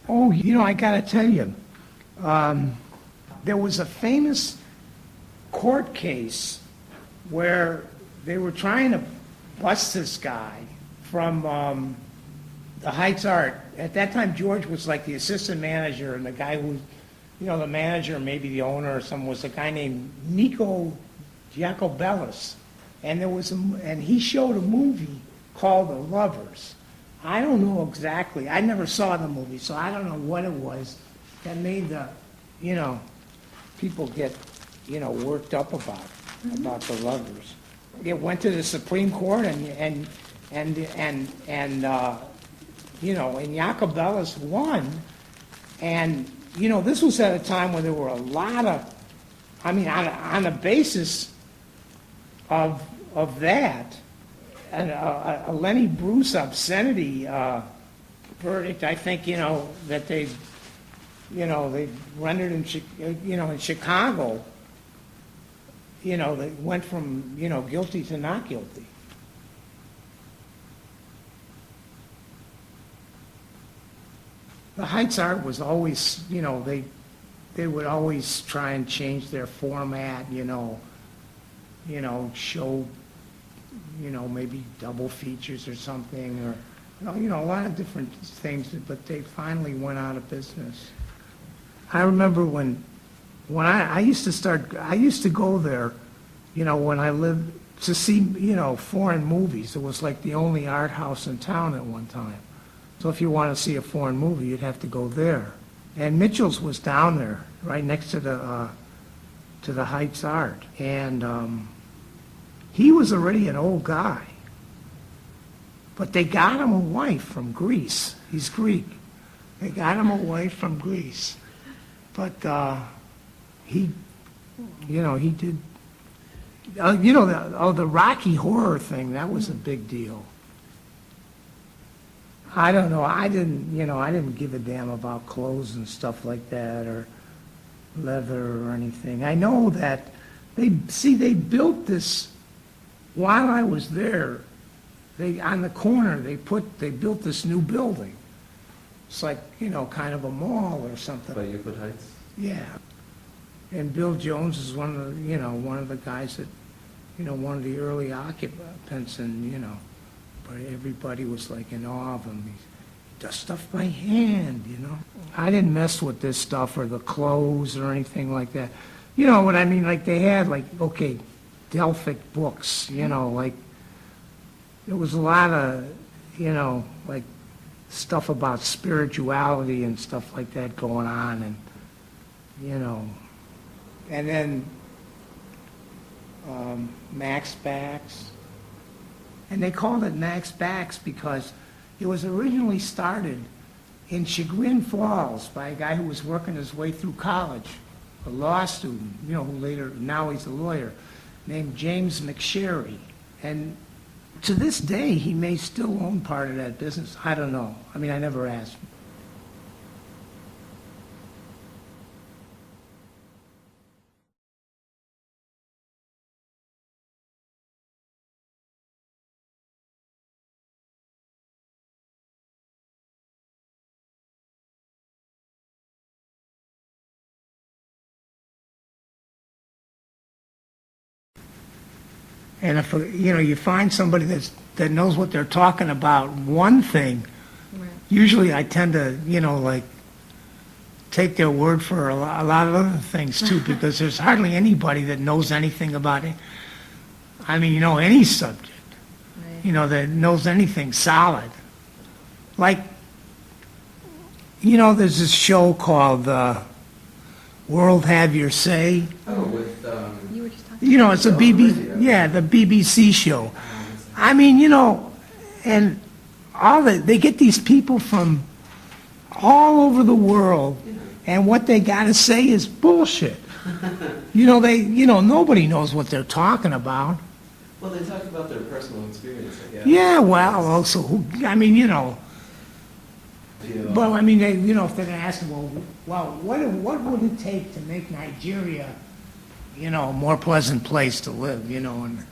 Oh, I gotta tell you, there was a famous court case where they were trying to bust this guy from the Heights Art. At that time, George was like the assistant manager, and the guy who, the manager, maybe the owner or someone, was a guy named Nico Giacobellis. And and he showed a movie called The Lovers. I don't know exactly. I never saw the movie, so I don't know what it was that made the, people get, worked up about The Lovers. It went to the Supreme Court, and Jacobellis won. And, this was at a time when there were a lot of, on the basis of that, and a Lenny Bruce obscenity verdict, I think, that they rendered in Chicago, they went from, guilty to not guilty. The Heights Art was always, they would always try and change their format, show, maybe double features or something, or, a lot of different things, but they finally went out of business. I remember when I used to go there, when I lived, to see, foreign movies. It was like the only art house in town at one time. So if you want to see a foreign movie, you'd have to go there. And Mitchell's was down there, right next to the Heights Art. And he was already an old guy. But they got him a wife from Greece. He's Greek. They got him a wife from Greece. But he did, the Rocky Horror thing, that was a big deal. I don't know, I didn't give a damn about clothes and stuff like that, or leather or anything. I know that they built this, while I was there, on the corner, they built this new building. It's like, kind of a mall or something. By Euclid Heights? Yeah. And Bill Jones is one of the guys that, one of the early occupants, and, but everybody was like in awe of him. He does stuff by hand, I didn't mess with this stuff or the clothes or anything like that. You know what I mean? Like they had Delphic books, like there was a lot of, like stuff about spirituality and stuff like that going on, and, and then Max Bax. And they called it Max Bax because it was originally started in Chagrin Falls by a guy who was working his way through college, a law student, who later, now he's a lawyer, named James McSherry. And to this day, he may still own part of that business. I don't know. I never asked him. And if you find somebody that knows what they're talking about, one thing, right. Usually I tend to take their word for a lot of other things too, because there's hardly anybody that knows anything about it. Any subject, right. That knows anything solid. Like, there's this show called World Have Your Say. Oh, with it's a the BBC show. And they get these people from all over the world, and what they got to say is bullshit. Nobody knows what they're talking about. Well, they talk about their personal experience, I guess. Yeah, well, also, But if they're going to ask them, well, what would it take to make Nigeria, a more pleasant place to live, and